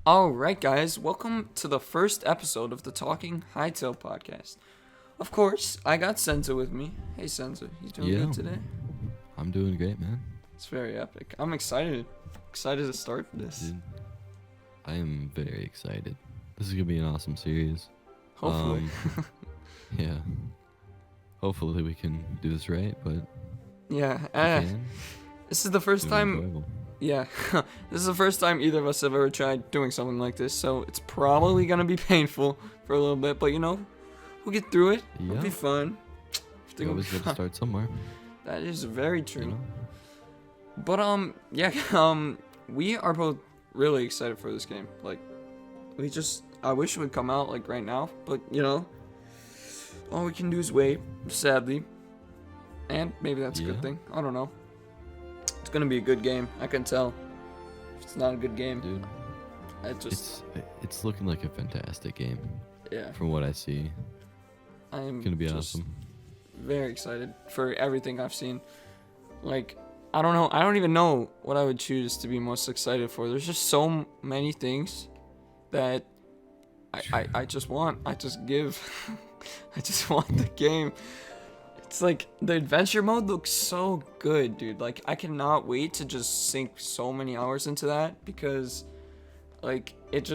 Alright, guys, welcome to the first episode of the Talking Hytale podcast. Of course, I got Senza with me. Hey, Senza, you doing good today? I'm doing great, man. It's very epic. I'm excited. Excited to start this. Dude, I am very excited. This is gonna be an awesome series. Hopefully. Yeah. Hopefully we can do this right, but Yeah, we can. this is the first It'll be time. enjoyable. Yeah, this is the first time either of us have ever tried doing something like this, so it's probably gonna be painful for a little bit, but we'll get through it. It'll be Yeah. fun. We always got to start somewhere. That is very true. You know? But we are both really excited for this game. Like, I wish it would come out like right now, but all we can do is wait, sadly. And maybe that's a good Yeah. thing. I don't know. It's gonna be a good game. I can tell. If it's not a good game, Dude, it's looking like a fantastic game yeah. from what I see. I am It's gonna be just awesome. very excited for everything I've seen. Like, I don't know. I don't even know what I would choose to be most excited for. There's just so many things that I just want. I just give. I just want the game. It's like the adventure mode looks so good, dude. Like, I cannot wait to just sink so many hours into that because, like, it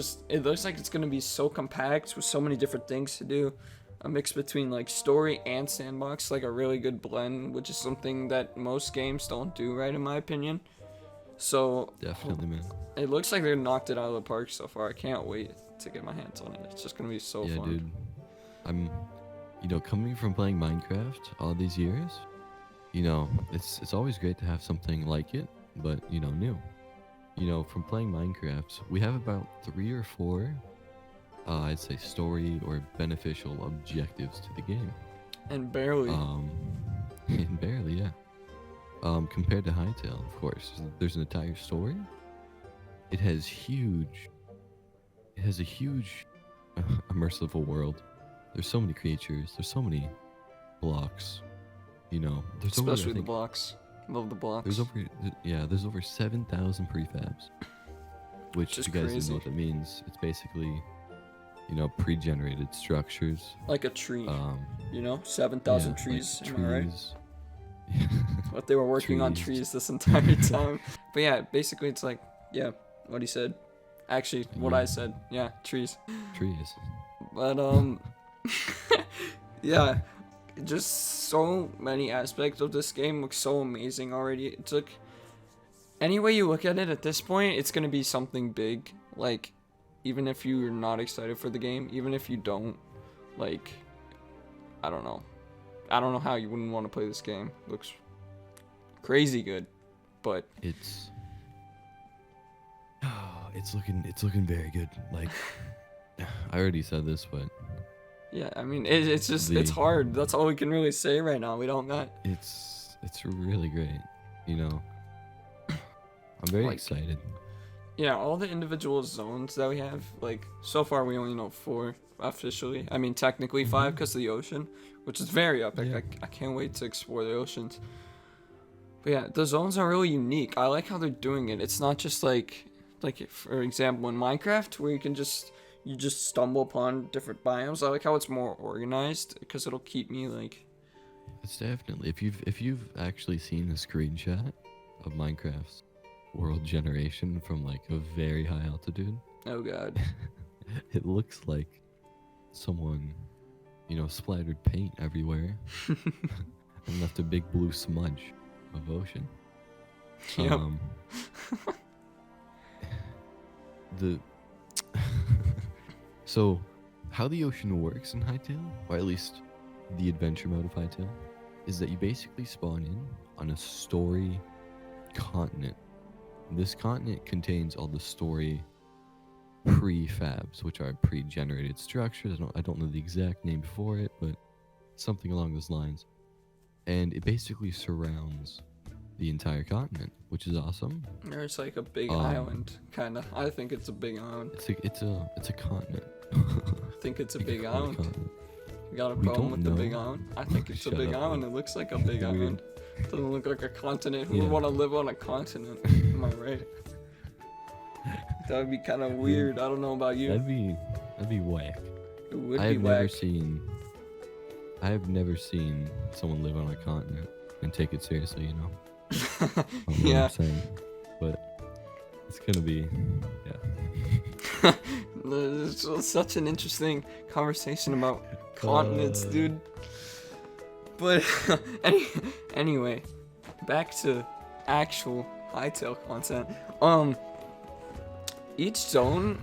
looks like it's gonna be so compact with so many different things to do. A mix between like story and sandbox, like a really good blend, which is something that most games don't do right, in my opinion. So Definitely, man. it looks like they knocked it out of the park so far. I can't wait to get my hands on it. It's just gonna be so Yeah, fun. dude. I'm, coming from playing Minecraft all these years, it's always great to have something like it, but, new. From playing Minecraft, we have about 3 or 4, I'd say story or beneficial objectives to the game. And barely. And barely, yeah. Compared to Hytale, of course, there's an entire story. It has a huge immersive world. There's so many creatures. There's so many blocks. There's Especially over, the blocks. Love the blocks. there's over 7,000 prefabs. Which, Just if you guys crazy. don't know what that means, it's basically, pre-generated structures. Like a tree. 7,000 Yeah, trees. like Am I right? trees. But they were working on trees this entire time. But yeah, basically it's like, yeah, what he said. Actually, what I said. Yeah, trees. Trees. But yeah, just so many aspects of this game look so amazing already. It took any way you look at it at this point, it's gonna be something big. Like, even if you're not excited for the game, even if you don't, like, I don't know how you wouldn't want to play this game. Looks crazy good, but It's looking very good. Like, I already said this, but yeah, I mean, it's just it's The- hard. That's all we can really say right now. We don't got. it's really great. I'm very Like, excited. Yeah, all the individual zones that we have, like, so far we only know 4 officially. I mean, technically 5 because of the ocean, which is very epic. Yeah. I can't wait to explore the oceans. But yeah, the zones are really unique. I like how they're doing it. It's not just like for example in Minecraft where you just stumble upon different biomes. I like how it's more organized because it'll keep me like. It's definitely if you've actually seen a screenshot of Minecraft's world generation from like a very high altitude, Oh god. it looks like someone, splattered paint everywhere and left a big blue smudge of ocean. Yep. The So, how the ocean works in Hytale, or at least the adventure mode of Hytale, is that you basically spawn in on a story continent. This continent contains all the story prefabs, which are pre-generated structures. I don't know the exact name for it, but something along those lines. And it basically surrounds the entire continent, which is awesome. There's like a big Um, island, kind of. I think it's a big island. It's a continent. I think it's a You could big call it a island. continent. You got a We problem don't with the big know. island? I think it's a Shut big up, island. man. It looks like a big Weird. island. Doesn't look like a continent. Who would Yeah. want to live on a continent? Am I right? That would be kind of weird. I don't know about you. That'd be whack. It would I be have whack. never seen someone live on a continent and take it seriously, you know. I don't know what Yeah. I'm saying, but it's gonna be, yeah. This was such an interesting conversation about continents, dude. But anyway, back to actual Hytale content. Each zone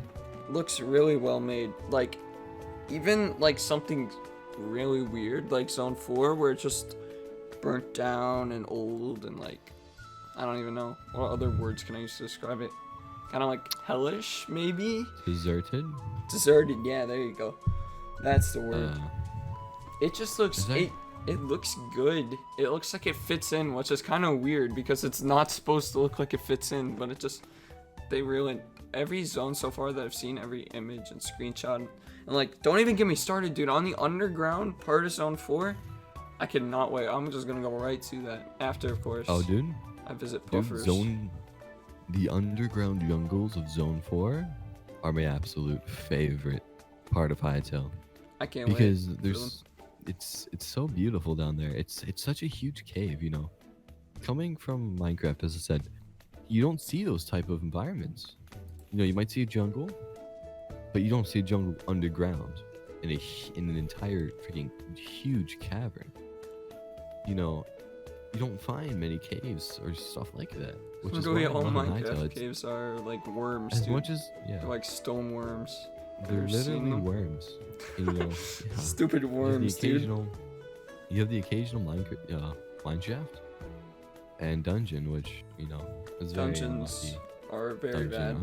looks really well made. Like, even like something really weird, like Zone 4, where it's just burnt down and old and like, I don't even know what other words can I use to describe it. Kind of like hellish, maybe. Deserted. Deserted. Yeah, there you go. That's the word. It just looks Is that- it looks good. It looks like it fits in, which is kind of weird because it's not supposed to look like it fits in, but it just, they really, every zone so far that I've seen, every image and screenshot, and like, don't even get me started, dude. On the underground part of Zone 4, I cannot wait. I'm just gonna go right to that after, of course. Oh, dude. I visit Dude, Puffers. the underground jungles of Zone 4 are my absolute favorite part of Hytale. I can't Because wait. there's it's so beautiful down there. It's such a huge cave, you know. Coming from Minecraft, as I said, you don't see those type of environments. You know, you might see a jungle, but you don't see a jungle underground in an entire freaking huge cavern. You know, you don't find many caves or stuff like that. Which is Literally why I all love Minecraft Hytale. caves are like worms, As dude. much as They're like stone worms. they're ever seen literally them? worms. And, you know, yeah. Stupid worms, dude. You have the occasional mine shaft and dungeon, which, you know, is very Dungeons unlucky. are very bad.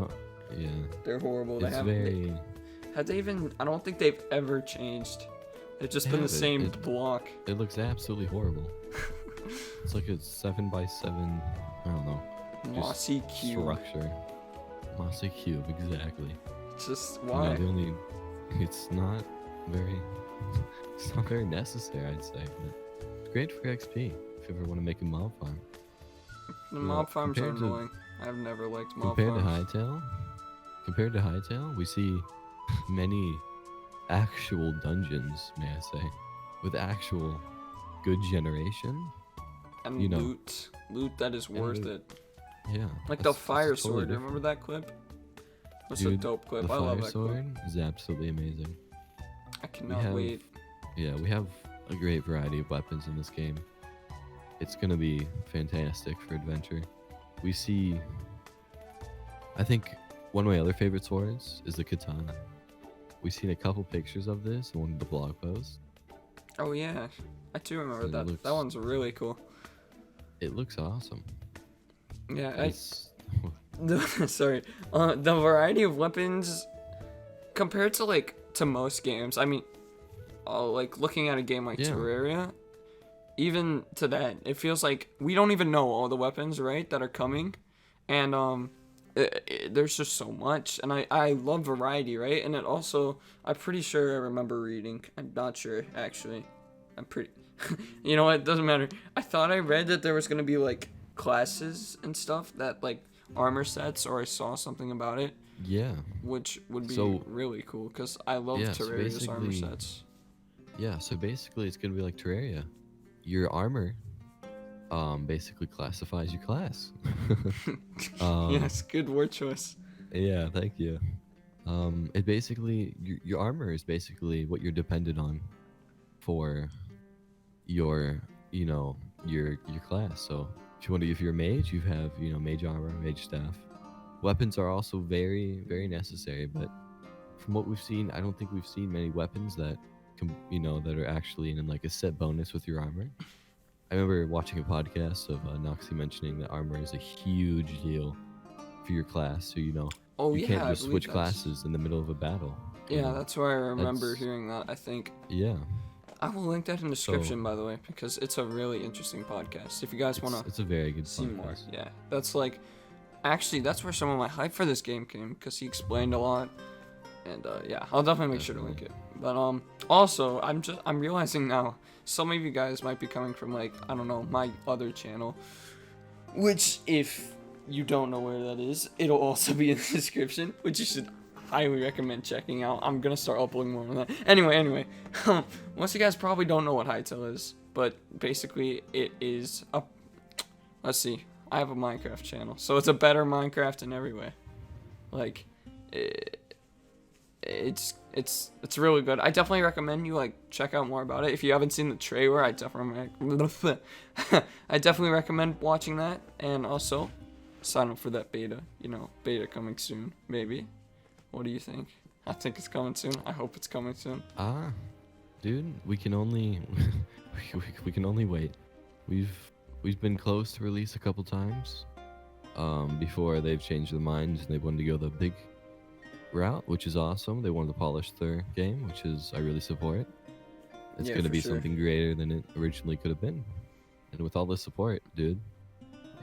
Yeah, They're horrible. They it's haven't. very. Have they even? I don't think they've ever changed. They've just They been the haven't. same It- block. It looks absolutely horrible. It's like a 7x7. I don't know. Mossy cube. Structure. Mossy cube, exactly. Just You know, why? it's not very necessary, I'd say. But it's great for XP if you ever want to make a mob farm. The you mob know, farms are compared to- annoying. I've never liked mob Compared farms. to Hytale, we see many actual dungeons, may I say, with actual good generation. And you know, loot that is worth loot. it. Yeah. Like the that's fire totally sword. different. Remember that clip? That's a Dude, dope clip. The I love fire that clip. sword is absolutely amazing. I cannot have- wait. Yeah, we have a great variety of weapons in this game. It's gonna be fantastic for adventure. We see. I think one of my other favorite swords is the katana. We've seen a couple pictures of this in one of the blog posts. Oh yeah, I do remember It that. looks- That one's really cool. It looks awesome. Yeah, It's sorry. The variety of weapons compared to to most games. I mean, like looking at a game like Yeah. Terraria, even to that, it feels like we don't even know all the weapons, right, that are coming, and there's just so much, and I love variety, right? And it also, I'm pretty sure I remember reading. I'm not sure actually. I'm pretty. You know what? It doesn't matter. I thought I read that there was gonna be like classes and stuff that like armor sets, or I saw something about it, yeah. which would be So- really cool because I love Yeah, so Terraria's armor basically- sets. Yeah, so basically it's gonna be like Terraria. Your armor basically classifies your class. Yes, good word choice. Yeah, thank you. It basically your armor is basically what you're dependent on for your your class. So if you're a mage, you have mage armor, mage staff. Weapons are also very very necessary, but from what we've seen, I don't think we've seen many weapons that that are actually in like a set bonus with your armor. I remember watching a podcast of Noxy mentioning that armor is a huge deal for your class. So Oh you yeah, can't I just believe switch that's- classes in the middle of a battle. you Yeah, know? that's where I remember That's- hearing that. I think Yeah. I will link that in the description, by the way, because it's a really interesting podcast. If you guys want to It's a very good see more, podcast. yeah, that's actually that's where some of my hype for this game came, because he explained a lot, and yeah, I'll definitely make sure to link it. But also I'm realizing now some of you guys might be coming from I don't know, my other channel, which if you don't know where that is, it'll also be in the description, which you should highly recommend checking out. I'm gonna start uploading more on that. Anyway, most of you guys probably don't know what Hytale is, but basically it is a, let's see, I have a Minecraft channel, so it's a better Minecraft in every way. Like, it's really good. I definitely recommend you like check out more about it. If you haven't seen the trailer, I definitely recommend watching that, and also sign up for that beta. You know, beta coming soon, maybe. What do you think? I think it's coming soon. I hope it's coming soon. Dude, we can only we can only wait. We've been close to release a couple times before they've changed their minds and they wanted to go the big route, which is awesome. They wanted to polish their game, which is I really support. It's Yeah, going to for be sure. something greater than it originally could have been. And with all the support, dude,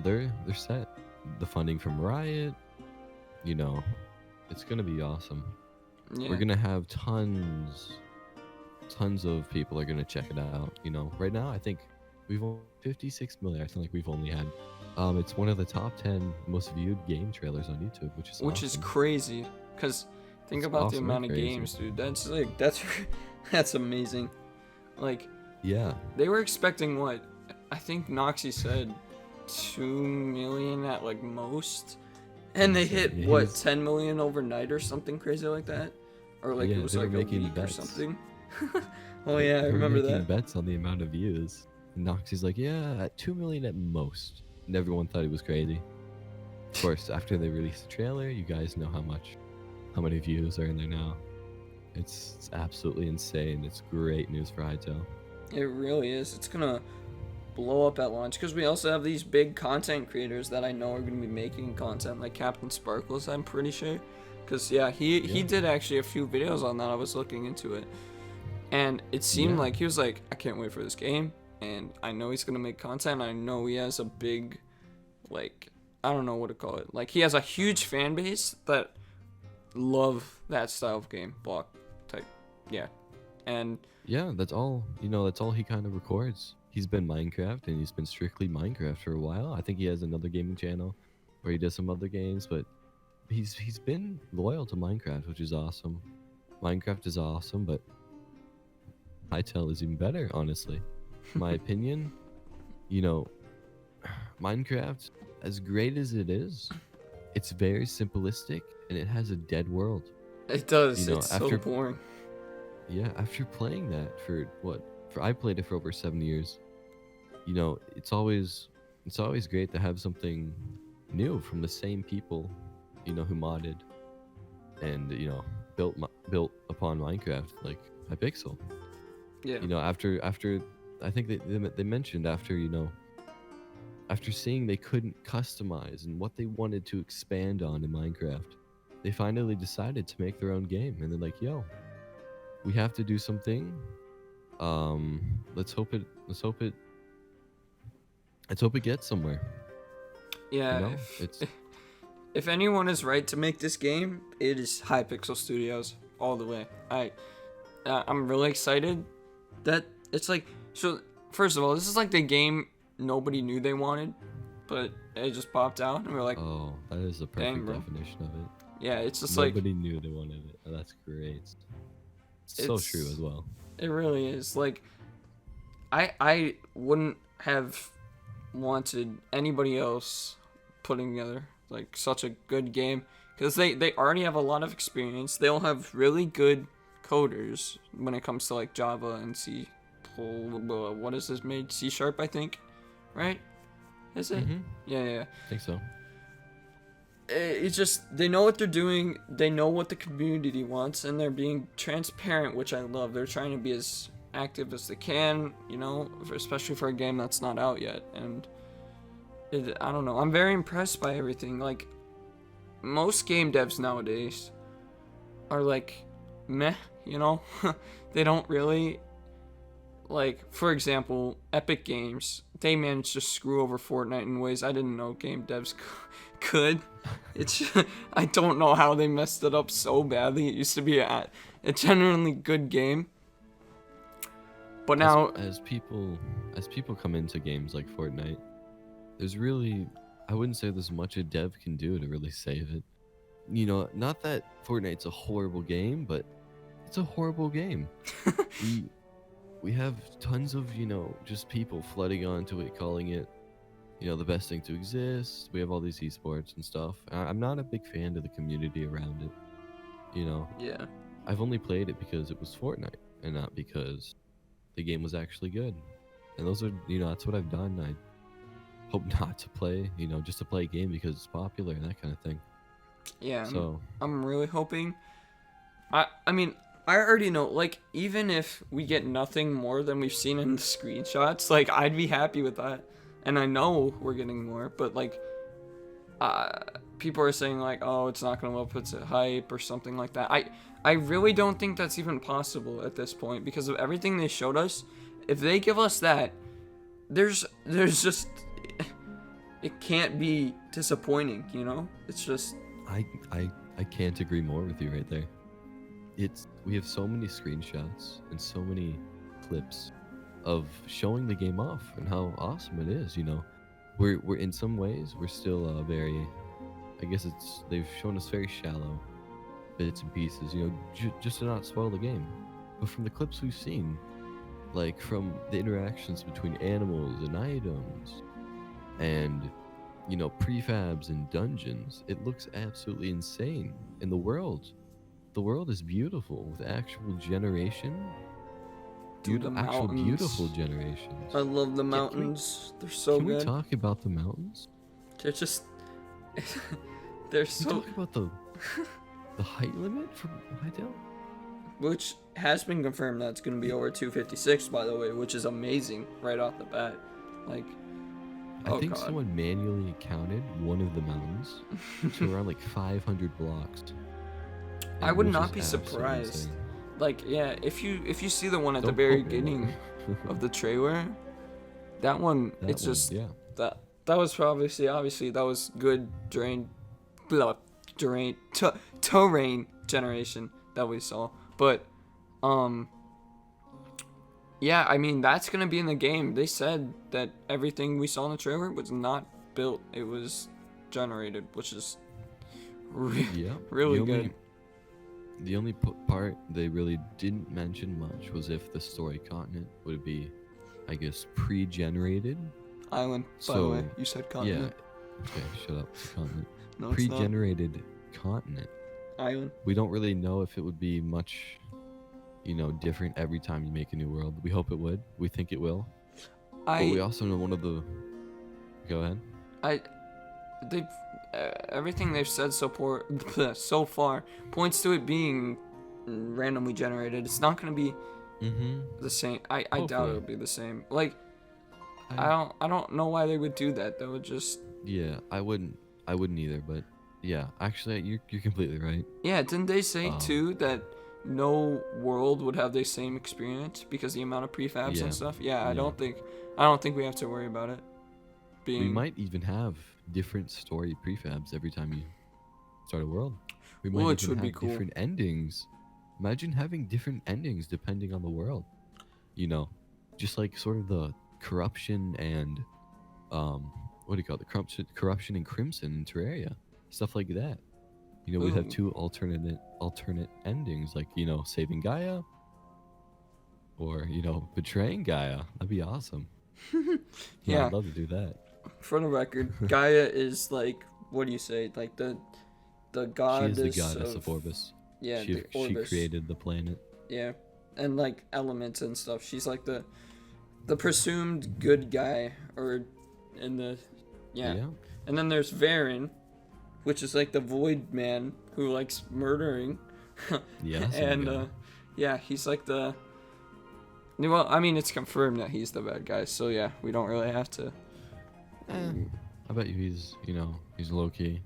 they're set. The funding from Riot, you know, it's going to be awesome. Yeah. We're going to have tons of people are going to check it out. You know, right now I think we've only 56 million. I feel like we've only had it's one of the top 10 most viewed game trailers on YouTube, which is Which is awesome. crazy, because think It's about the awesome amount and of crazy. games, dude. That's amazing. Like, Yeah. they were expecting what? I think Noxy said 2 million at like most, and they hit Yeah, he what, was- 10 million overnight or something crazy like that, or like Yeah, it was they were like a making week or bets. something. Oh yeah, I They were remember making that. bets on the amount of views. And Noxy's like, yeah, at 2 million at most. And everyone thought he was crazy. Of course, after they released the trailer, you guys know how many views are in there now. It's absolutely insane. It's great news for Hytale. It really is. It's gonna blow up at launch, because we also have these big content creators that I know are gonna be making content, like Captain Sparkles, I'm pretty sure. Because yeah, he Yeah. did actually a few videos on that. I was looking into it, and it seemed Yeah. like he was like, I can't wait for this game, and I know he's gonna make content. I know he has a big, like, I don't know what to call it. Like, he has a huge fan base that love that style of game, block type. Yeah, and Yeah, that's all. You know, that's all he kind of records. He's been Minecraft, and he's been strictly Minecraft for a while. I think he has another gaming channel where he does some other games, but he's been loyal to Minecraft, which is awesome. Minecraft is awesome, but Hytale is even better, honestly. My opinion, you know, Minecraft, as great as it is, it's very simplistic and it has a dead world. it does. You know, It's after- so boring. Yeah, after playing that I played it for over 7 years. You know, it's always great to have something new from the same people, you know, who modded and, you know, built upon Minecraft, like Hypixel. Yeah. You know, after I think they mentioned after, you know, after seeing they couldn't customize and what they wanted to expand on in Minecraft, they finally decided to make their own game, and they're like, yo, we have to do something. Let's hope it gets somewhere. Yeah, You know, it's if anyone is right to make this game, it is Hypixel Studios all the way. I'm really excited that it's like, so first of all, this is like the game nobody knew they wanted, but it just popped out and we're like, oh, that is the Dang, perfect bro. definition of it. yeah, it's just Nobody knew they wanted it. Oh, that's great. So It's- true as well. like, it really is. Like, I wouldn't have wanted anybody else putting together like such a good game, because they already have a lot of experience. They'll have really good coders when it comes to like Java and C. What is this made? C Sharp, I think, right? Is it? Mhm. Yeah. I think so. It's just they know what they're doing. They know what the community wants, and they're being transparent, which I love. They're trying to be as active as they can, you know, especially for a game that's not out yet. And I don't know. I'm very impressed by everything. Like, most game devs nowadays are like meh, you know. They don't really, like, for example, Epic Games. They managed to screw over Fortnite in ways I didn't know game devs could. It's I don't know how they messed it up so badly. It used to be a genuinely good game, but now as people come into games like Fortnite, there's really I wouldn't say there's much a dev can do to really save it. You know, not that Fortnite's a horrible game, but it's a horrible game. we we have tons of, you know, just people flooding onto it, calling it, you know, the best thing to exist. We have all these esports and stuff. I'm not a big fan of the community around it. You know, Yeah. I've only played it because it was Fortnite and not because the game was actually good. And those are, you know, that's what I've done. I hope not to play, you know, just to play a game because it's popular and that kind of thing. Yeah. So, I'm really hoping. I mean, I already know. Like, even if we get nothing more than we've seen in the screenshots, like I'd be happy with that. And I know we're getting more, but like, people are saying like, oh, it's not gonna live up to hype or something like that. I really don't think that's even possible at this point because of everything they showed us. If they give us that, there's just it can't be disappointing, you know? It's just I can't agree more with you right there. We have so many screenshots and so many clips of showing the game off and how awesome it is, you know. We're in some ways we're still very, I guess they've shown us very shallow bits and pieces, you know, just to not spoil the game. But from the clips we've seen, like from the interactions between animals and items and, you know, prefabs and dungeons, it looks absolutely insane. And the world is beautiful with actual generation. Dude, the Actual mountains. beautiful generations. I love the mountains. They're so Can good. we talk about the mountains? They're just they're Can we so, talk about the height limit for Hytale? which has been confirmed that's going to be over 256 by the way, which is amazing right off the bat. Like, I oh think god. someone manually counted one of the mountains to around like 500 blocks. I would which not is be absolutely surprised. insane. Like, yeah, if you see the one at the Don't very quote me on beginning that. of the trailer, that one, That it's one, just yeah. that was obviously that was good terrain generation that we saw. But yeah, I mean that's gonna be in the game. They said that everything we saw in the trailer was not built; it was generated, which is Yeah. really good. The only part they really didn't mention much was if the story continent would be, I guess, pre-generated. Island, by the way, you said continent. Yeah. Okay, shut up. It's a continent. No, it's not. Pre-generated continent. Island. We don't really know if it would be much, you know, different every time you make a new world. We hope it would. We think it will. But we also know one of the. Go ahead. They've everything they've said so far points to it being randomly generated. It's not gonna be the same. I doubt Hopefully. it'll be the same. Like, I don't know why they would do that. They would just. Yeah, I wouldn't either. But yeah, actually, you're completely right. Yeah, didn't they say too that no world would have the same experience because the amount of prefabs Yeah. and stuff? Yeah, I Yeah. don't think we have to worry about it being. We might even have different story prefabs every time you start a world. We might Which even would be have cool. different endings. Imagine having different endings depending on the world. You know, just like sort of the corruption and what do you call it? The corruption and crimson in Terraria, stuff like that. You know, we'd have Ooh. two alternate endings, like, you know, saving Gaia, or, you know, betraying Gaia. That'd be awesome. Yeah. I'd love to do that. For the record, Gaia is like, what do you say? Like the goddess. She is the goddess of Orbis. Yeah, She the Orbis. created the planet. Yeah, and like elements and stuff. She's like the presumed good guy, or in the yeah. And then there's Varen, which is like the void man who likes murdering. Yes. And yeah, he's like the. Well, I mean, it's confirmed that he's the bad guy, so yeah, we don't really have to. I bet you he's low key,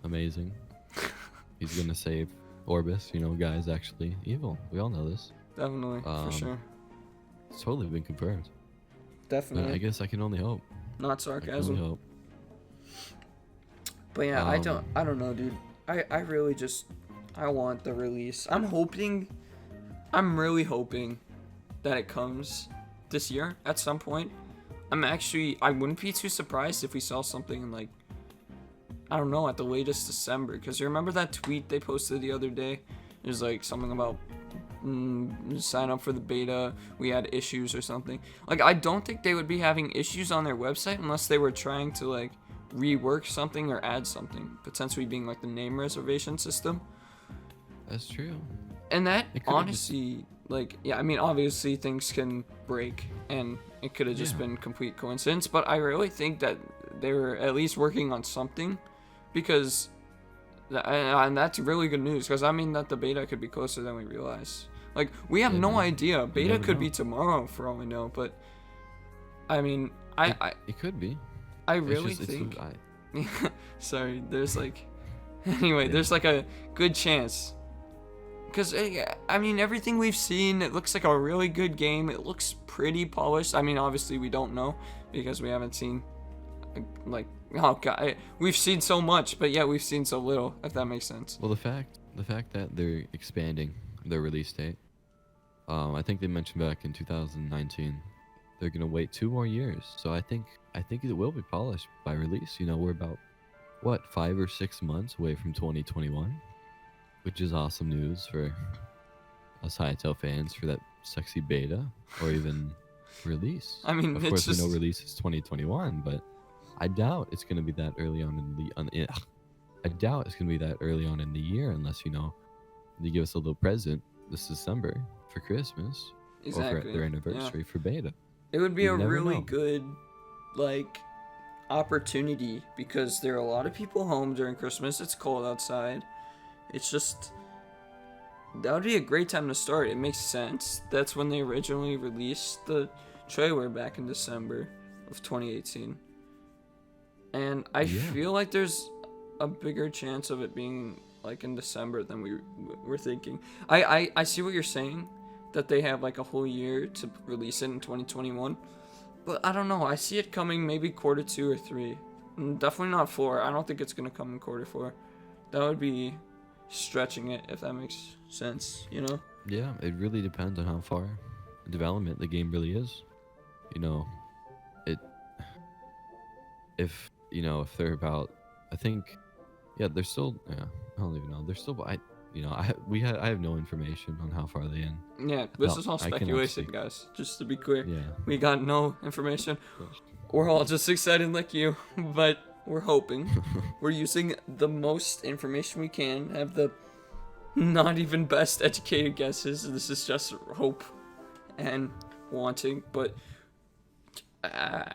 amazing. He's gonna save Orbis. You know, guy's actually evil. We all know this. Definitely, for sure. It's totally been confirmed. Definitely. But I guess I can only hope. Not I can only sarcasm. hope. But yeah, I don't know, dude. I really just, I want the release. I'm really hoping that it comes this year at some point. I wouldn't be too surprised if we saw something in like, I don't know, at the latest December. Because you remember that tweet they posted the other day? It was like something about sign up for the beta, we had issues or something. Like, I don't think they would be having issues on their website unless they were trying to like rework something or add something, potentially being like the name reservation system. That's true. And that honestly, like, yeah, I mean, obviously things can break and it could have just been complete coincidence, but I really think that they were at least working on something, because and that's really good news, because I mean that the beta could be closer than we realize. Like, we have no idea. Beta could be tomorrow for all we know, but I mean, it could be. I really think. Sorry, there's like, anyway, there's like a good chance. Because, I mean, everything we've seen, it looks like a really good game. It looks pretty polished. I mean, obviously we don't know because we haven't seen, like, oh god, we've seen so much, but yet we've seen so little, if that makes sense. Well, the fact that they're expanding their release date, I think they mentioned back in 2019, they're gonna wait 2 more years. So I think it will be polished by release. You know, we're about 5 or 6 months away from 2021, which is awesome news for us Hytale fans for that sexy beta or even release. I mean, of course, we know release is 2021, but I doubt it's gonna be that early on in the. I doubt it's gonna be that early on in the year unless they give us a little present this December for Christmas or for their anniversary for beta. It would be a really good, like, opportunity, because there are a lot of people home during Christmas. It's cold outside. It's just, that would be a great time to start. It makes sense. That's when they originally released the trailer back in December of 2018. And I feel like there's a bigger chance of it being like in December than we were thinking. I see what you're saying, that they have like a whole year to release it in 2021. But I don't know. I see it coming maybe quarter 2 or 3. Definitely not 4. I don't think it's going to come in quarter 4. That would be stretching it, if that makes sense, you know? Yeah, it really depends on how far development the game really is. You know, if they're about, I think, they're still, I don't even know. They're still, I have no information on how far they in. Yeah, this is all speculation, guys. Just to be clear. Yeah. We got no information. We're all just excited like you, but we're hoping. We're using the most information we can, have the not even best educated guesses. This is just hope and wanting, but I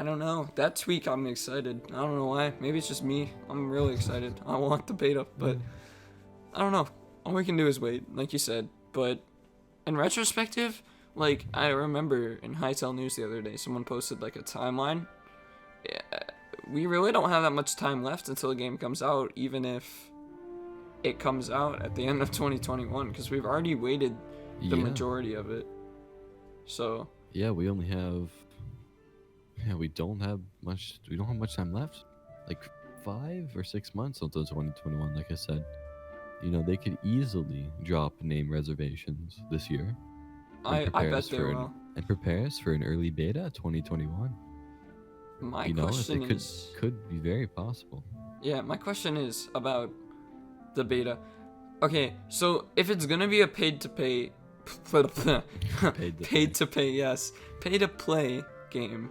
don't know. That tweak, I'm excited. I don't know why. Maybe it's just me. I'm really excited. I want the beta, but I don't know. All we can do is wait, like you said. But in retrospective, like, I remember in Hytale News the other day, someone posted like a timeline. We really don't have that much time left until the game comes out, even if it comes out at the end of 2021, because we've already waited the majority of it. So yeah, we only have. Yeah, we don't have much time left. Like 5 or 6 months until 2021. Like I said, they could easily drop name reservations this year. I bet they will. And prepare us for an early beta 2021. My question is, could be very possible. Yeah, my question is about the beta. Okay, so if it's gonna be a pay to play game,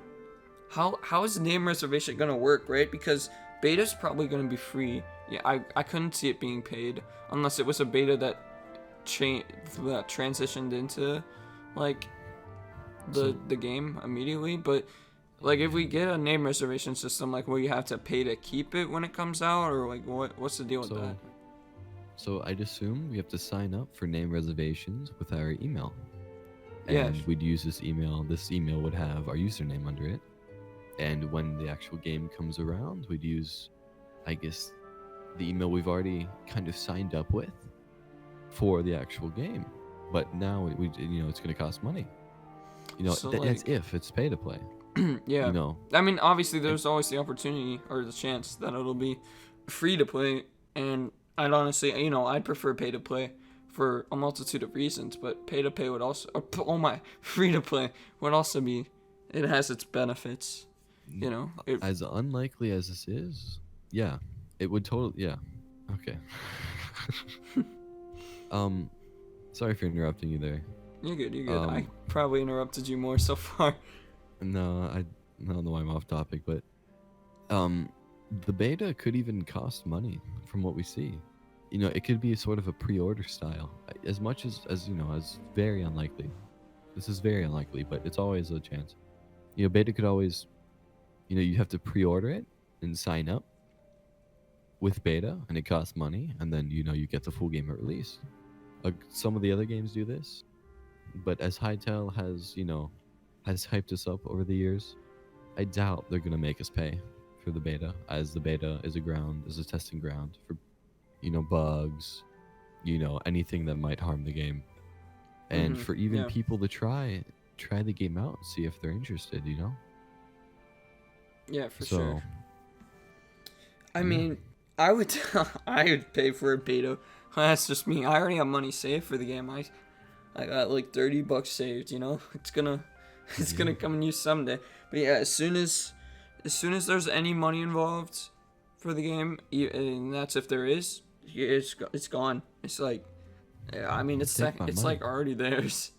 how is name reservation gonna work, right? Because beta's probably gonna be free. Yeah, I couldn't see it being paid unless it was a beta that transitioned into like the game immediately. But like, if we get a name reservation system, like, will you have to pay to keep it when it comes out, or like what's the deal with that? So I'd assume we have to sign up for name reservations with our email. And we'd use this email. This email would have our username under it. And when the actual game comes around, we'd use, I guess, the email we've already kind of signed up with for the actual game. But now we it's going to cost money. So that's if it's pay to play. Yeah. I mean, obviously there's always the opportunity or the chance that it'll be free to play, and I'd honestly, I'd prefer pay to play for a multitude of reasons, but pay to pay would also, free to play would also be it has its benefits. You know, As unlikely as this is, yeah, it would totally. Yeah, okay. Sorry for interrupting you there. You're good. You're good. I probably interrupted you more so far. No, I don't know why I'm off topic, but the beta could even cost money from what we see. You know, it could be sort of a pre-order style. As much as you know, as very unlikely. This is very unlikely, but it's always a chance. You know, beta could always, you know, you have to pre-order it and sign up with beta, and it costs money, and then you know you get the full game at release. Some of the other games do this, but as Hytale has, you know, has hyped us up over the years, I doubt they're gonna make us pay for the beta, as the beta is a testing ground for, you know, bugs, you know, anything that might harm the game, and for even people to try the game out and see if they're interested, you know. Yeah, for sure. I mean, I would pay for a beta. That's just me. I already have money saved for the game. I got like $30 saved. You know, it's gonna come in use someday. But yeah, as soon as there's any money involved for the game, and that's if there is, it's gone. It's like, I mean, it's like already theirs.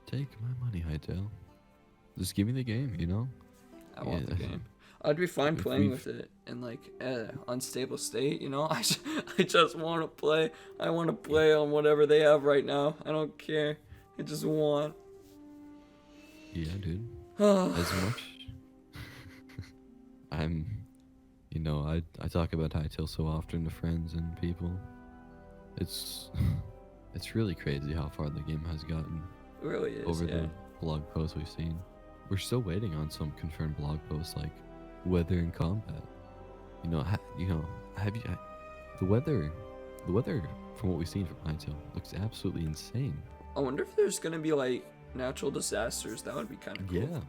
Take my money, Hytale. Just give me the game, you know. I want the game. I'd be fine playing with it in like unstable state, you know. I just want to play. I want to play on whatever they have right now. I don't care. I just want. Yeah, dude. As much. You know, I talk about Hytale so often to friends and people. It's really crazy how far the game has gotten. It really is. Over the blog posts we've seen. We're still waiting on some confirmed blog posts like weather and combat. You know, the weather from what we've seen from Hytale looks absolutely insane. I wonder if there's gonna be like natural disasters. That would be kind of cool. Yeah,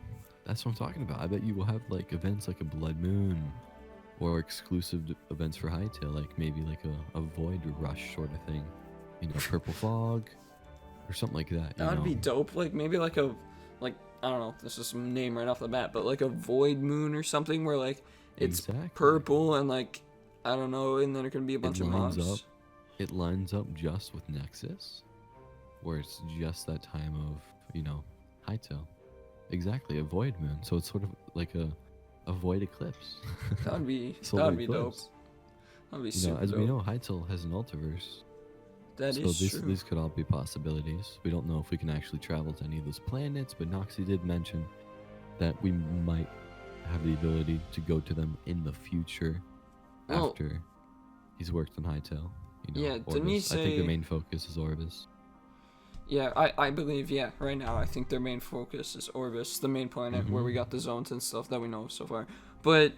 that's what I'm talking about. I bet you will have like events like a blood moon, or exclusive events for Hytale, like maybe like a void rush sort of thing. You know, purple fog, or something like that. That would be dope. Like maybe like I don't know, this is some name right off the bat, but like a void moon or something where like it's purple and like, I don't know, and then it can be a bunch of mobs. It lines up just with Nexus, where it's just that time of, you know, Hytale. Exactly, a void moon. So it's sort of like a void eclipse. That would be dope. That would be super dope. As we know, Hytale has an ultiverse. That is true. These could all be possibilities. We don't know if we can actually travel to any of those planets, but Noxy did mention that we might have the ability to go to them in the future after he's worked on Hytale. You know, yeah, didn't he say... I think the main focus is Orbis. Yeah, I believe, right now I think their main focus is Orbis, the main planet where we got the zones and stuff that we know so far. But,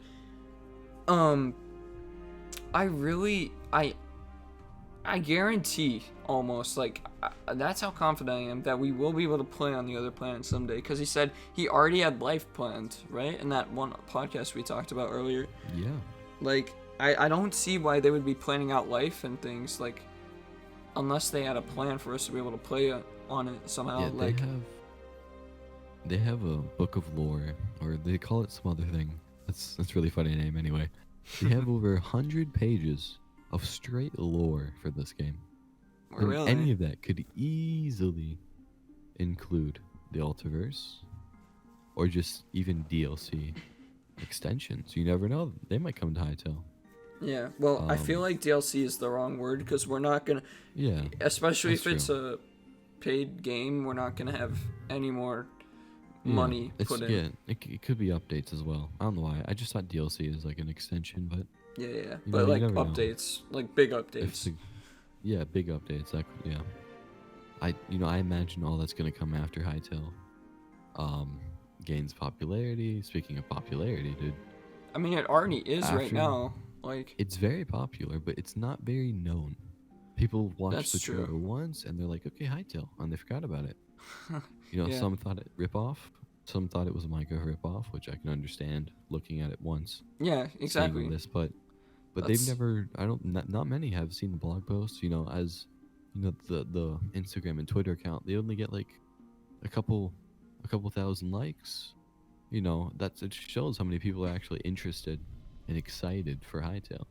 I guarantee almost, like, that's how confident I am that we will be able to play on the other planet someday. Because he said he already had life planned, right? In that one podcast we talked about earlier. Yeah. Like, I don't see why they would be planning out life and things, like, unless they had a plan for us to be able to play on it somehow. Yeah, like, they have a book of lore, or they call it some other thing. That's really funny name anyway. They have over 100 pages of straight lore for this game. Really? And any of that could easily include the Ultiverse, or just even DLC extensions. You never know. They might come to Hytale. Yeah, well, I feel like DLC is the wrong word, because we're not going to... Yeah, especially if it's a paid game, we're not going to have any more money put in. Yeah, it could be updates as well. I don't know why. I just thought DLC is like an extension, but... Yeah. But like updates, like big updates. Big updates. Yeah. I imagine all that's going to come after Hytale gains popularity. Speaking of popularity, dude. I mean, it already is right now. Like, it's very popular, but it's not very known. People watch the trailer once and they're like, okay, Hytale, and they forgot about it. Some thought it ripoff. Some thought it was a Minecraft ripoff, which I can understand looking at it once. Yeah, exactly. This, but they've never. Not many have seen the blog posts. As the Instagram and Twitter account, they only get like a couple a couple thousand likes, it shows how many people are actually interested and excited for Hytale,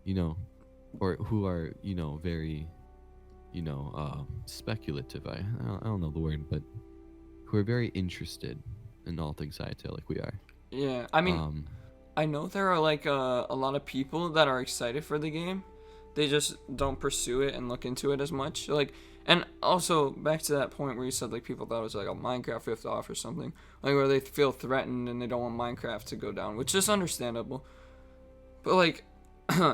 you know, or who are, very, speculative. I don't know the word, but who are very interested in all things Hytale like we are. Yeah, I mean, Um, I know there are like a lot of people that are excited for the game. They just don't pursue it and look into it as much. Like, and also back to that point where you said like people thought it was like a Minecraft fifth off or something, like where they feel threatened and they don't want Minecraft to go down, which is understandable. But like,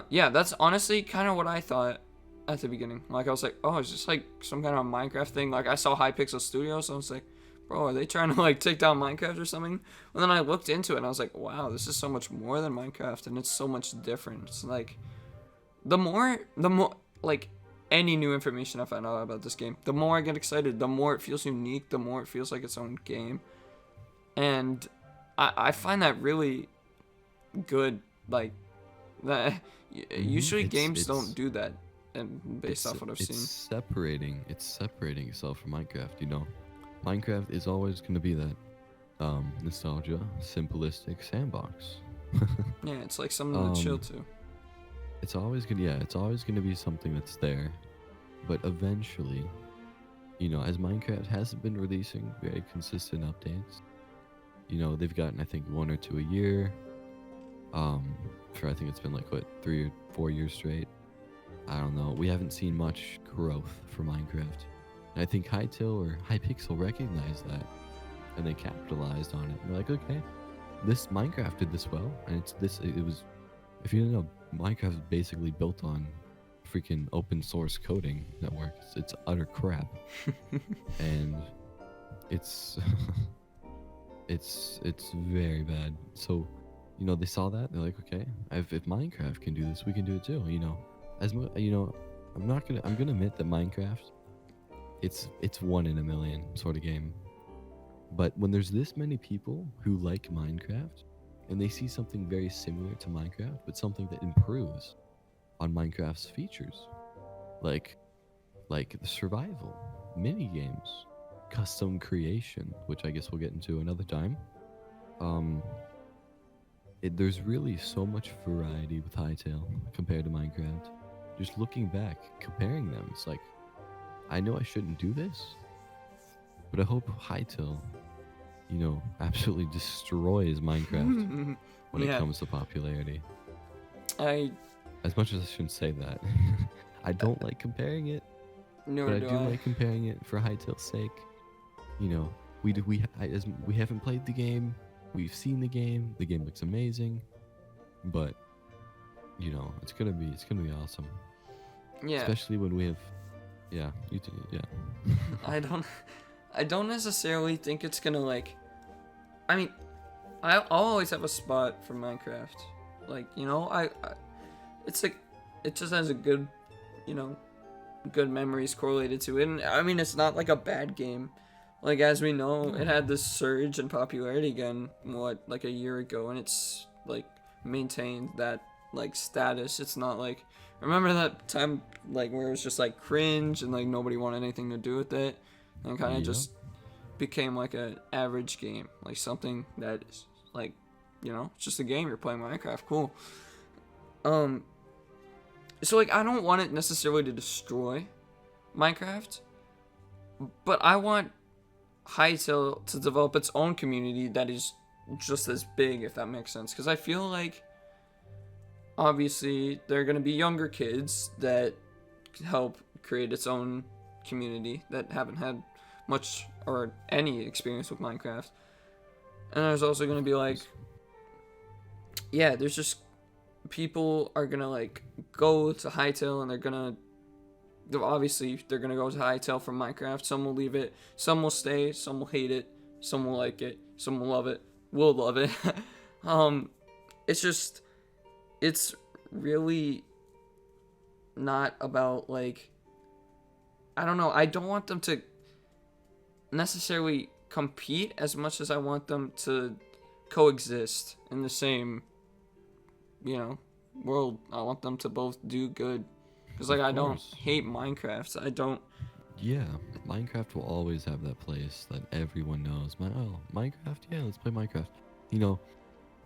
yeah, that's honestly kind of what I thought at the beginning. Like I was like, oh, it's just like some kind of Minecraft thing. Like I saw Hypixel Studios, so I was like, bro, are they trying to like take down Minecraft or something? And then I looked into it and I was like, wow, this is so much more than Minecraft and it's so much different. It's like the more like any new information I find out about this game, the more I get excited, the more it feels unique, the more it feels like its own game. And I find that really good. Like that usually games don't do that, and based off what I've seen. It's separating itself from Minecraft. Minecraft is always going to be that nostalgia, simplistic sandbox. Yeah, it's like something to chill to. It's always gonna be something that's there, but eventually, as Minecraft hasn't been releasing very consistent updates, they've gotten, I think, 1 or 2 a year. For I think it's been like 3 or 4 years straight. I don't know. We haven't seen much growth for Minecraft. And I think Hytale or Hypixel recognized that, and they capitalized on it. They're like, okay, this Minecraft did this well, and it was. If you didn't know, Minecraft is basically built on freaking open source coding network. It's utter crap, and it's it's very bad. So, they saw that, they're like, okay, if Minecraft can do this, we can do it too. I'm gonna admit that Minecraft, it's 1 in a million sort of game, but when there's this many people who like Minecraft, and they see something very similar to Minecraft, but something that improves on Minecraft's features, like the survival, mini games, custom creation, which I guess we'll get into another time. There's really so much variety with Hytale compared to Minecraft. Just looking back, comparing them, it's like, I know I shouldn't do this, but I hope Hytale absolutely destroys Minecraft when it comes to popularity. As much as I shouldn't say that, I don't like comparing it, but I do like comparing it for Hytale's sake. We haven't played the game, we've seen the game looks amazing, but it's gonna be awesome. Yeah. Especially when we have, yeah, you do, yeah. I don't necessarily think it's gonna like. I mean, I'll always have a spot for Minecraft. Like, it's like it just has a good, good memories correlated to it. And I mean, it's not like a bad game. Like, as we know, it had this surge in popularity again, like a year ago, and it's like maintained that like status. It's not like, remember that time like where it was just like cringe and like nobody wanted anything to do with it, and kind of just became like an average game, like something that is like, it's just a game, you're playing Minecraft, cool. So like I don't want it necessarily to destroy Minecraft, but I want Hytale to develop its own community that is just as big, if that makes sense, because I feel like obviously there are going to be younger kids that help create its own community that haven't had much or any experience with Minecraft. And there's also going to be like, yeah, there's just people are going to like go to Hytale and they're going to go to Hytale from Minecraft. Some will leave it, some will stay, some will hate it, some will like it, some will love it, it's really not about like, I don't know, I don't want them to necessarily compete as much as I want them to coexist in the same, world. I want them to both do good, because like I don't hate Minecraft. I don't Yeah, Minecraft will always have that place that everyone knows. Minecraft, yeah, let's play Minecraft. You know,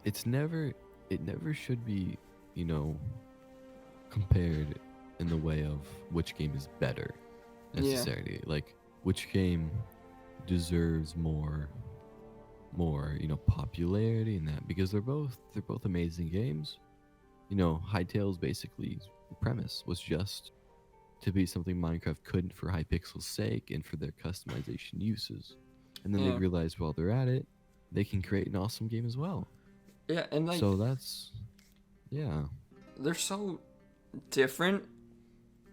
it's never, it never should be, you know, compared in the way of which game is better Yeah, necessarily. Like which game deserves more, popularity in that because they're both amazing games. Hytale's basically premise was just to be something Minecraft couldn't for Hypixel's sake and for their customization uses. And then they yeah, realized while they're at it, they can create an awesome game as well. yeah, and like So that's yeah. they're so different,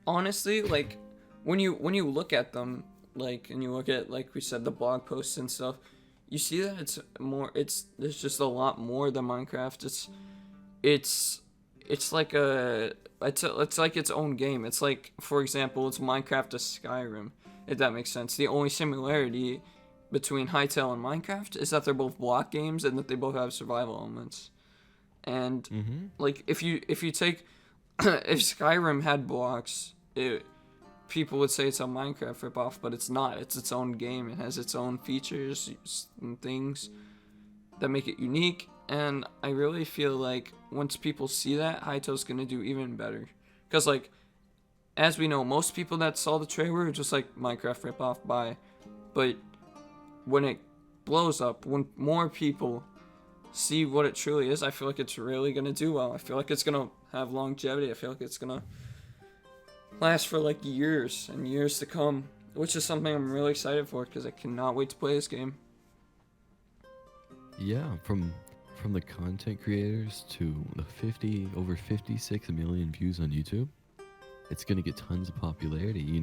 honestly. Like when you look at them, like, and you look at, like we said, the blog posts and stuff, you see that there's just a lot more than Minecraft. It's it's like it's like its own game. It's like, for example, it's Minecraft to Skyrim, if that makes sense. The only similarity between Hytale and Minecraft is that they're both block games and that they both have survival elements. And Mm-hmm. like if you take if Skyrim had blocks, people would say it's a Minecraft ripoff, but it's not. It's its own game. It has its own features and things that make it unique. And I really feel like once people see that, Hytale's gonna do even better. Cause like, as we know, most people that saw the trailer are just like Minecraft ripoff by, but when it blows up, when more people see what it truly is, I feel like it's really gonna do well. I feel like it's gonna have longevity. I feel like it's gonna last for like years and years to come, which is something I'm really excited for because I cannot wait to play this game. Yeah, from the content creators to the over 56 million views on YouTube, it's gonna get tons of popularity.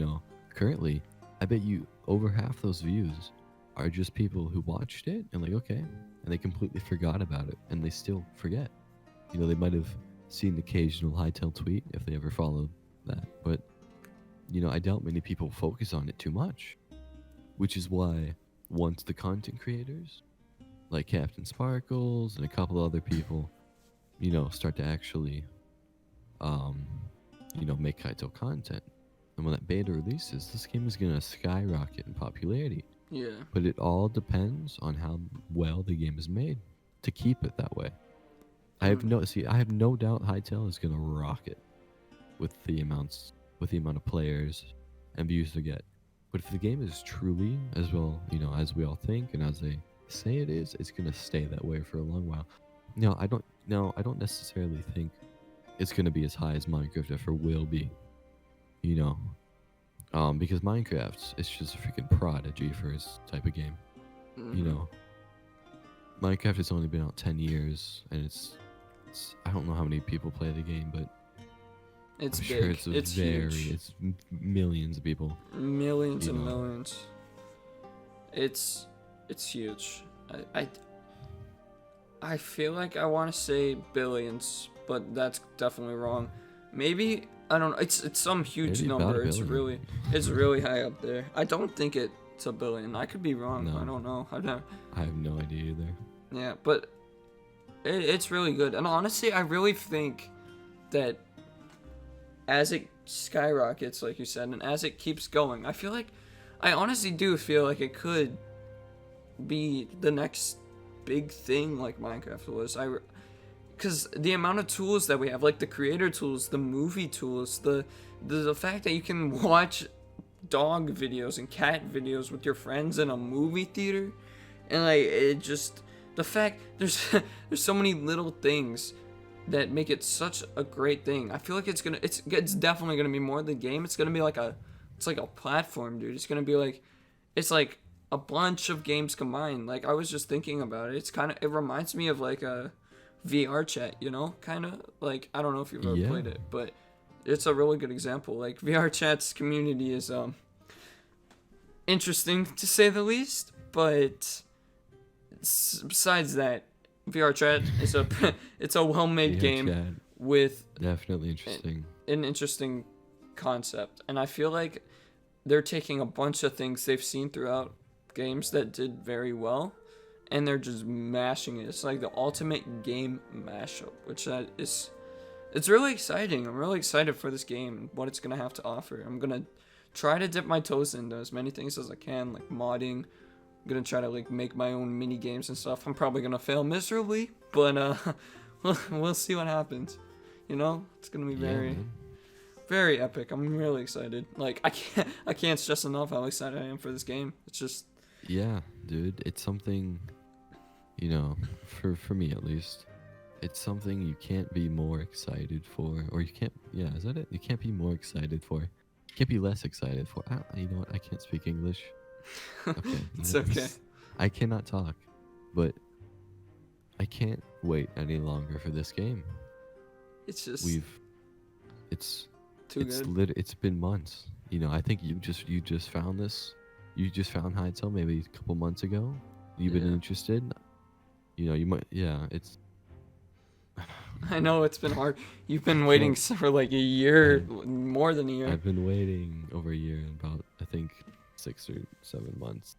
Currently, I bet you over half those views are just people who watched it and like okay, and they completely forgot about it, and they still forget. They might have seen the occasional Hytale tweet if they ever followed that, but I doubt many people focus on it too much, which is why once the content creators like Captain Sparkles and a couple other people, start to actually, um, make Kaito content. And when that beta releases, this game is gonna skyrocket in popularity. Yeah. But it all depends on how well the game is made to keep it that way. I have no doubt Hytale is gonna rock it with the amount of players and views they get. But if the game is truly as well, as we all think and as they say it is, it's gonna stay that way for a long while. I don't necessarily think it's gonna be as high as Minecraft ever will be. Because Minecraft is just a freaking prodigy for its type of game. Minecraft has only been out 10 years, and it's I don't know how many people play the game, but It's I'm big. sure it's Huge. it's millions of people. Millions You and know. millions. It's huge. I I feel like I want to say billions, but that's definitely wrong. Maybe, I don't know. It's some huge Maybe about a number. billion. It's really high up there. I don't think it's a billion. I could be wrong. No. I don't know. I've never. I have no idea either. Yeah, but it's really good. And honestly, I really think that as it skyrockets, like you said, and as it keeps going, I honestly do feel like it could be the next big thing like Minecraft was. Because the amount of tools that we have, like the creator tools, the movie tools, the fact that you can watch dog videos and cat videos with your friends in a movie theater, and like it just the fact there's there's so many little things that make it such a great thing. I feel like it's definitely gonna be more than a game. It's gonna be like it's like a platform, dude. It's like a bunch of games combined. Like I was just thinking about it. It reminds me of like a VR chat, kind of like, I don't know if you've ever played it, but it's a really good example. Like VR chat's community is interesting to say the least, but besides that, VR chat is it's a well-made VR game chat, with definitely interesting. an interesting concept, and I feel like they're taking a bunch of things they've seen throughout games that did very well, and they're just mashing it. It's like the ultimate game mashup, which it's really exciting. I'm really excited for this game and what it's gonna have to offer. I'm gonna try to dip my toes into as many things as I can, like modding. I'm gonna try to like make my own mini games and stuff. I'm probably gonna fail miserably, but we'll see what happens. You know, it's gonna be very, man. very epic. I'm really excited. Like I can't stress enough how excited I am for this game. It's just Yeah, dude, it's something, for me at least, it's something you can't be more excited for, or you can't, yeah, is that it? You can't be more excited for. You can't be less excited for. You know what? I can't speak English. Okay. it's okay. I cannot talk, but I can't wait any longer for this game. It's just It's too good. It's been months. I think you just found this. You just found Hytale maybe a couple months ago. You've been Yeah. interested. You might. Yeah, it's. I know it's been hard. You've been waiting for like a year, more than a year. I've been waiting over a year, about I think 6 or 7 months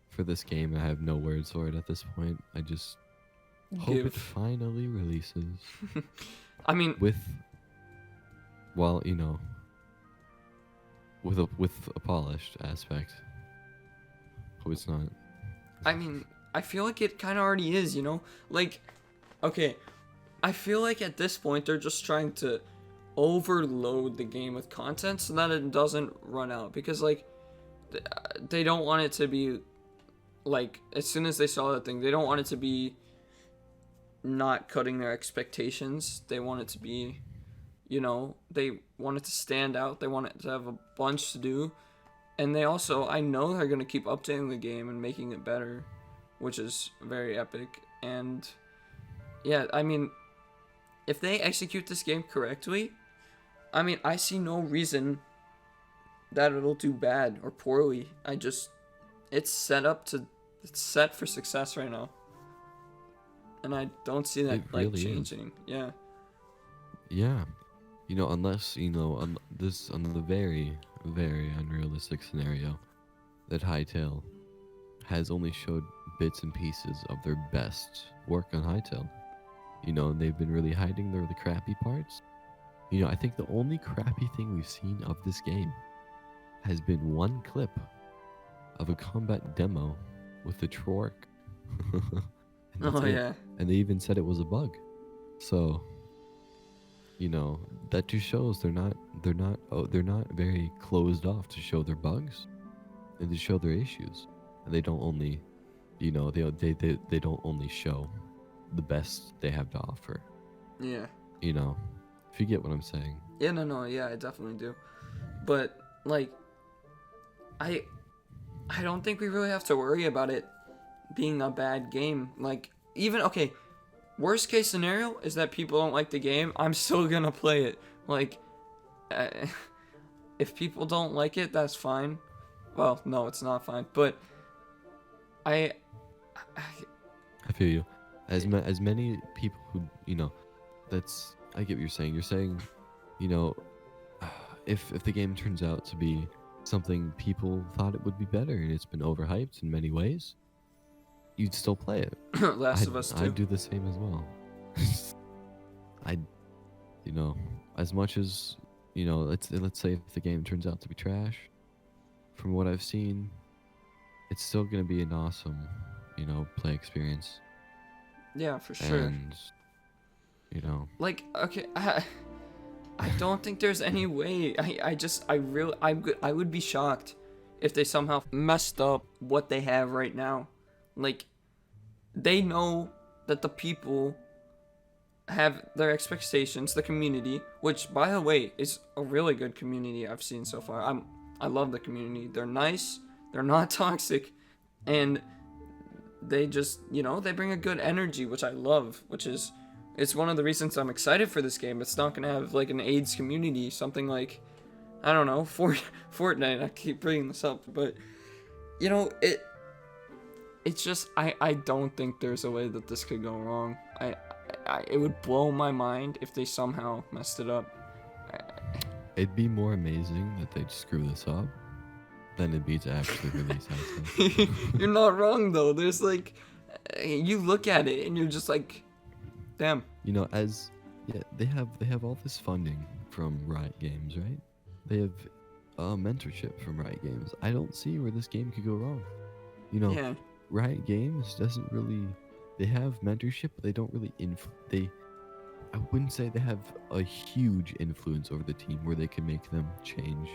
for this game. I have no words for it at this point. I just hope it finally releases I mean, with a polished aspect. Hope it's not. I mean, I feel like it kind of already is, Like, okay, I feel like at this point they're just trying to overload the game with content so that it doesn't run out. Because, like, they don't want it to be, like, as soon as they saw that thing, they don't want it to be not cutting their expectations. They want it to be, they want it to stand out. They want it to have a bunch to do. And they also, I know they're going to keep updating the game and making it better, which is very epic. And yeah, I mean, if they execute this game correctly, I mean, I see no reason that it'll do bad or poorly. It's set for success right now. And I don't see that, like, really changing. Yeah. Yeah. Unless, on the very, very unrealistic scenario that Hytale has only showed bits and pieces of their best work on Hytale. They've been really hiding the crappy parts. I think the only crappy thing we've seen of this game has been one clip of a combat demo with the Trork. Yeah. And they even said it was a bug. So, that just shows they're not very closed off to show their bugs and to show their issues. And they don't only, they don't only show the best they have to offer. Yeah. If you get what I'm saying. Yeah, no, yeah, I definitely do. But, like, I don't think we really have to worry about it being a bad game. Like, even, okay, worst case scenario is that people don't like the game. I'm still gonna play it. Like, if people don't like it, that's fine. Well, no, it's not fine. But I feel you. As many people who, I get what you're saying. You're saying, if the game turns out to be something people thought it would be better and it's been overhyped in many ways, you'd still play it. Last of Us 2. I'd do the same as well. As much as, let's say if the game turns out to be trash, from what I've seen, it's still going to be an awesome, play experience. Yeah, for sure. And, like, okay, I don't think there's any way. I would be shocked if they somehow messed up what they have right now. Like, they know that the people have their expectations, the community, which, by the way, is a really good community I've seen so far. I love the community. They're nice, they're not toxic, and they just, they bring a good energy, which I love, it's one of the reasons I'm excited for this game. It's not going to have, like, an AIDS community, something like, I don't know, Fortnite. I keep bringing this up, but, it's just, I don't think there's a way that this could go wrong. It would blow my mind if they somehow messed it up. It'd be more amazing that they'd screw this up than it'd be to actually release Hytale. You're not wrong, though. There's, like, you look at it and you're just like, damn. They have all this funding from Riot Games, right? They have mentorship from Riot Games. I don't see where this game could go wrong. You know, Yeah. Riot Games doesn't really. They have mentorship, but they don't really I wouldn't say they have a huge influence over the team where they can make them change,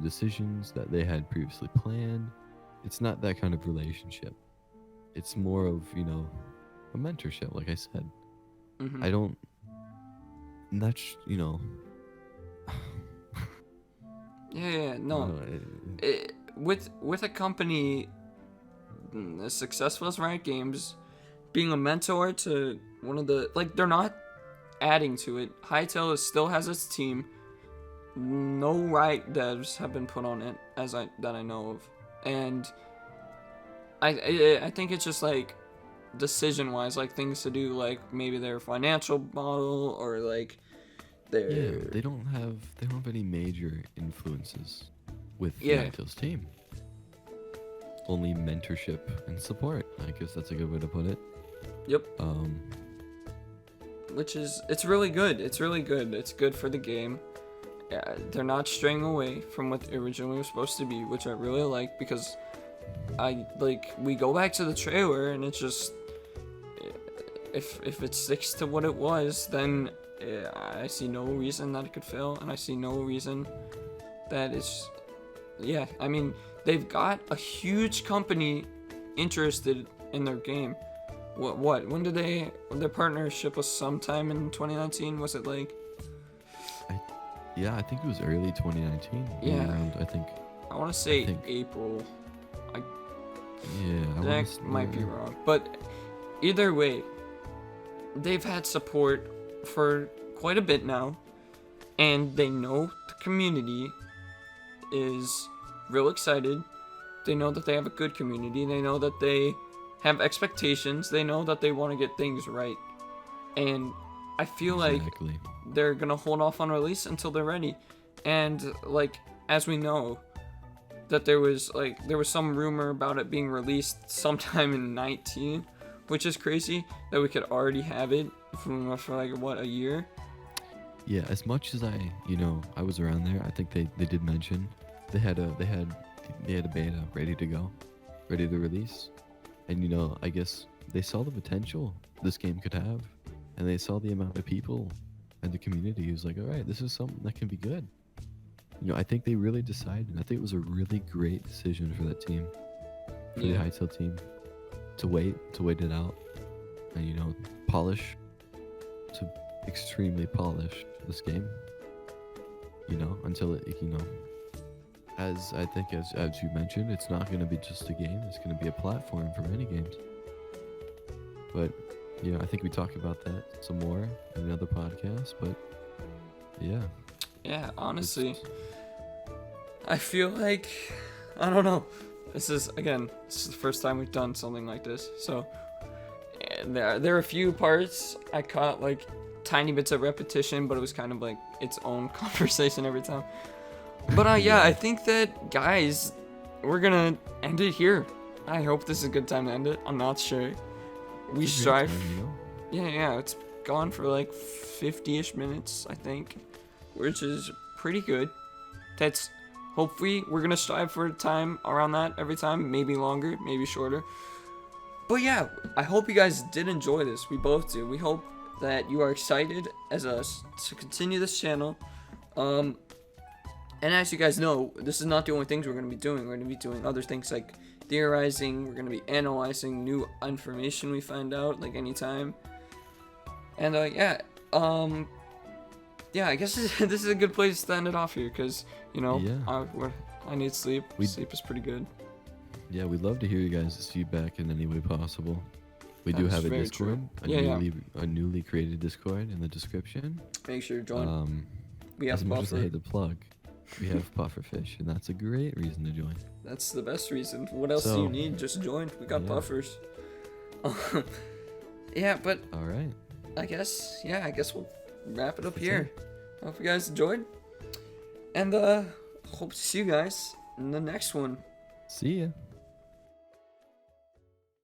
decisions that they had previously planned. It's not that kind of relationship. It's more of, a mentorship, like I said. Mm-hmm. I don't. And that's, No. With a company as successful as Riot Games, being a mentor to one of the, like, they're not adding to it. Hytale still has its team. No Riot devs have been put on it that I know of, and I think it's just like decision wise, like things to do, like maybe their financial model or like their they don't have any major influences with the Yeah. Hytale's team. Only mentorship and support. I guess that's a good way to put it. Yep. Which is, it's really good. It's really good. It's good for the game. They're not straying away from what it originally was supposed to be, which I really like, because we go back to the trailer and it's just, if it sticks to what it was, then I see no reason that it could fail, and I see no reason that it's, I mean, they've got a huge company interested in their game. When did their partnership was sometime in 2019? Was it like? I think it was early 2019. Yeah. Around, I want to say April. That might be wrong, but either way, they've had support for quite a bit now, and they know the community is real excited. They know that they have a good community. They know that they have expectations. They know that they want to get things right, and I feel like they're gonna hold off on release until they're ready. And like, as we know, that there was some rumor about it being released sometime in 19, which is crazy that we could already have it for like a year. Yeah, as much as I was around there, I think they did mention they had a beta ready to go, ready to release. And I guess they saw the potential this game could have, and they saw the amount of people and the community who's like, all right, this is something that can be good. I think they really decided, and I think it was a really great decision for that team, for the Hytale team, to wait it out, and extremely polish this game, until it, as I think as you mentioned, it's not going to be just a game, it's going to be a platform for many games. But I think we talk about that some more in another podcast, but honestly, I feel like, I don't know, this is the first time we've done something like this, so there are a few parts I caught like tiny bits of repetition, but it was kind of like its own conversation every time. But I think that, guys, we're gonna end it here. I hope this is a good time to end it. I'm not sure. We strive. It's gone for like 50-ish minutes, I think, which is pretty good. That's, hopefully we're gonna strive for a time around that every time, maybe longer, maybe shorter. But yeah, I hope you guys did enjoy this. We both do. We hope that you are excited as us to continue this channel. And as you guys know, this is not the only things we're going to be doing. We're going to be doing other things like theorizing. We're going to be analyzing new information we find out, like anytime. And I guess this is a good place to end it off here, because I need sleep. Sleep is pretty good. Yeah, we'd love to hear you guys' feedback in any way possible. We do have a Discord, a newly created Discord in the description. Make sure to join. We have as much as I hate to plug, we have pufferfish, and that's a great reason to join. That's the best reason. What else do you need? Just join. We got puffers. But all right. I guess we'll wrap it up here. Hope you guys enjoyed, and hope to see you guys in the next one. See ya.